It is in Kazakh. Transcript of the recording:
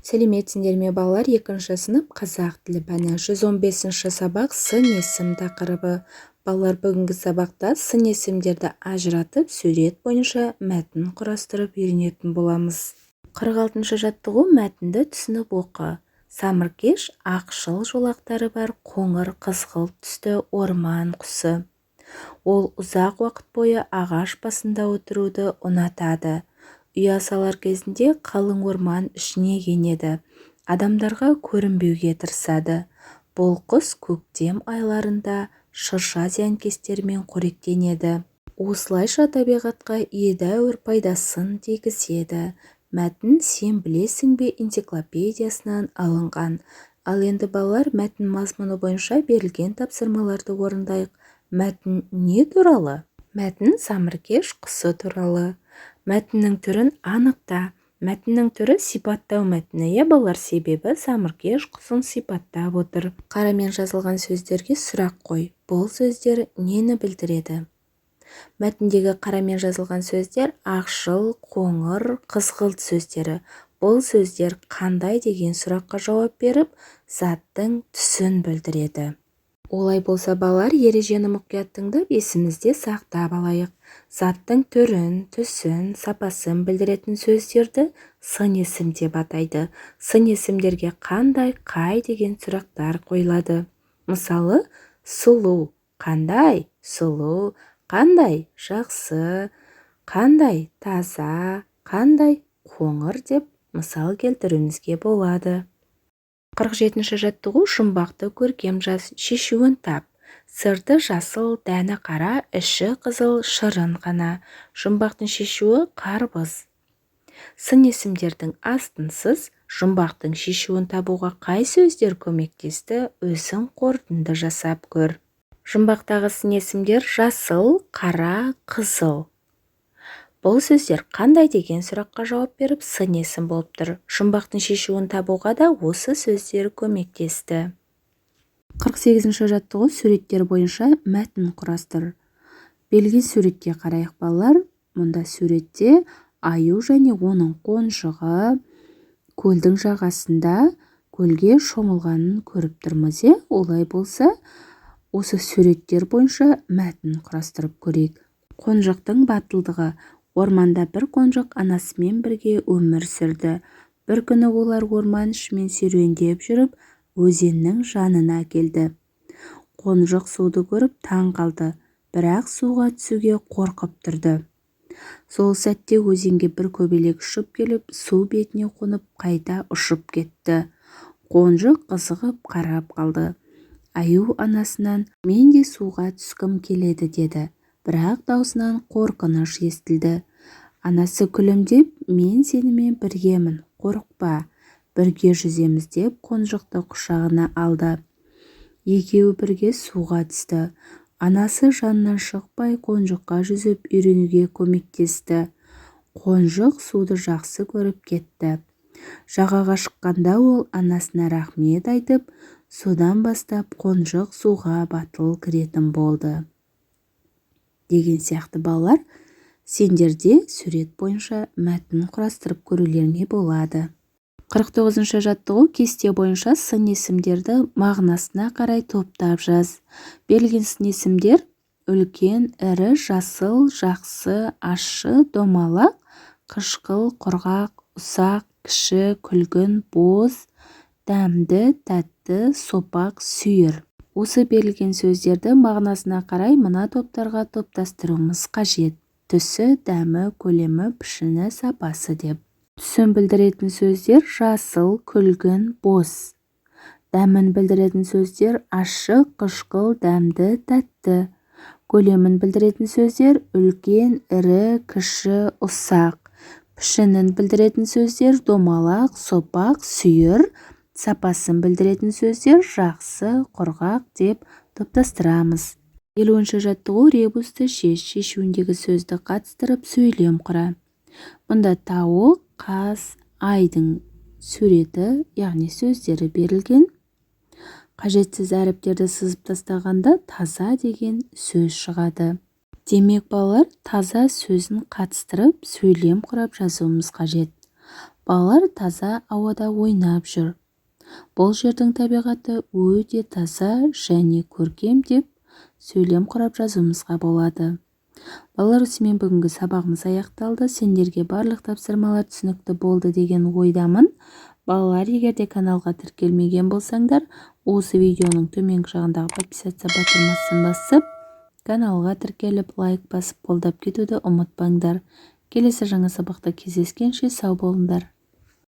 Сәлеметсіңдер ме балалар, 2 сынып қазақ тілі пәні 115 сабақ сын есім тақырыбы. Балалар, бүгінгі сабақта сын есімдерді ажыратып, сурет бойынша мәтін құрастырып үйренетін боламыз. 46 жаттығу, мәтінді түсініп оқы. Самыркеш ақшыл жолақтары бар қоңыр қызғылт түсті орман құсы. Ол ұзақ уақыт бойы ағаш басында отыруды ұнатады. Ұя салар кезінде қалың орман ішіне енеді. Адамдарға көрінбеуге тырысады. Бұл құс көктем айларында шырша зиянкестермен қоректенеді. Осылайша табиғатқа едәуір пайдасын тигізеді. Мәтін «Сен білесің бе» энциклопедиясынан алынған. Ал енді балалар, мәтін мазмұны бойынша берілген тапсырмаларды орындайық. Мәтін не туралы? Мәтін самыркеш құсы туралы. Мәтіннің түрін анықта. Мәтіннің түрі сипаттау мәтіні, балалар, себебі самыркеш құсын сипаттап отыр. Қарамен жазылған сөздерге сұрақ қой. Бұл сөздер нені білдіреді? Мәтіндегі қарамен жазылған сөздер ақшыл, қоңыр, қызғылт сөздері. Бұл сөздер қандай деген сұраққа жауап беріп, заттың түсін білдіреді. Олай болса балалар, ережені мұқият тыңдап, есімізде сақтап алайық. Заттың түрін, түсін, сапасын білдіретін сөздерді сын есім деп атайды. Сын есімдерге қандай, қай деген сұрақтар қойылады. Мысалы, сұлу, қандай? Сұлу. Қандай? Жақсы. Қандай? Таза. Қандай? Қоңыр деп мысал келтіруімізге болады. 47 жаттығу, жұмбақты көркем жаз, шешуін тап. Сырты жасыл, дәні қара, іші қызыл, шырын қана. Жұмбақтың шешуі қарбыз. Сын есімдердің астынсыз жұмбақтың шешуін табуға қай сөздер көмектесті, өзің қорытынды жасап көр. Жұмбақтағы сын есімдер жасыл, қара, қызыл. Бұл сөздер қандай деген сұраққа жауап беріп, сын есім болып тұр. Жұмбақтың шешуін табуға да осы сөздер көмектесті. 48 жаттығу, суреттер бойынша мәтін құрастыр. Берілген суретке қарайық балалар. Мұнда суретте аю және оның қонжығы көлдің жағасында көлге шомылғанын көріп тұрмыз. Олай болса, осы суреттер бойынша мәтін құрастырып көрейік. Қонжықтың батылдығы. Орманда бір қонжық анасымен бірге өмір сүрді. Бір күні олар орман ішімен серуендеп жүріп, өзеннің жанына келді. Қонжық суды көріп таң қалды, бірақ суға түсуге қорқып тұрды. Сол сәтте өзенге бір көбелек ұшып келіп, су бетіне қонып, қайта ұшып кетті. Қонжық қызығып қарап қалды. Аю анасынан «Мен де суға түскім келеді» деді. Бірақ даусынан қорқыныш естілді. Анасы күлімдеп, «Мен сенімен біргемін, қорықпа, бірге жүземіз» деп қонжықты құшағына алды. Екеуі бірге суға түсті. Анасы жанынан шықпай қонжыққа жүзіп үйренуге көмектесті. Қонжық суды жақсы көріп кетті. Жағаға шыққанда ол анасына рахмет айтып, содан бастап қонжық суға батыл кіретін болды. Деген сияқты балалар, сендерде сурет бойынша мәтін құрастырып көрулеріңе болады. 49 жаттығу, кесте бойынша сын есімдерді мағынасына қарай топтап жаз. Берілген сын есімдер үлкен, ірі, жасыл, жақсы, ащы, домалақ, қышқыл, құрғақ, ұсақ, кіші, күлгін, боз, дәмді, тәтті, сопақ, сүйір. Осы берілген сөздерді мағынасына қарай мына топтарға топтастыруымыз қажет. Түсі, дәмі, көлемі, пішіні, сапасы деп. Түсін білдіретін сөздер жасыл, күлгін, боз. Дәмін білдіретін сөздер ащы, қышқыл, дәмді, тәтті. Көлемін білдіретін сөздер үлкен, ірі, кіші, ұсақ. Пішінін білдіретін сөздер домалақ, сопақ, сүйір. Сапасын білдіретін сөздер жақсы, құрғақ деп топтастырамыз. 50 жаттығу, ребусты шеш, шешуіндегі сөзді қатыстырып сөйлем құра. Бұнда тауық, қаз, айдың суреті, яғни сөздері берілген. Қажетсіз әріптерді сызып тастағанда таза деген сөз шығады. Демек балалар, таза сөзін қатыстырып сөйлем құрап жазуымыз қажет. Балалар таза ауада ойнап жүр. Бұл жердің табиғаты өте таза және көркем деп сөйлем құрап жазуымызға болады. Балалар, осымен бүгінгі сабағымыз аяқталды. Сендерге барлық тапсырмалар түсінікті болды деген ойдамын. Балалар, егер де каналға тіркелмеген болсаңдар, осы видеоның төменгі жағындағы подписаться батырмасын басып, каналға тіркеліп, лайк басып, қолдап кетуді ұмытпаңдар. Келесі жаңа сабақта кездескенше сау болыңдар.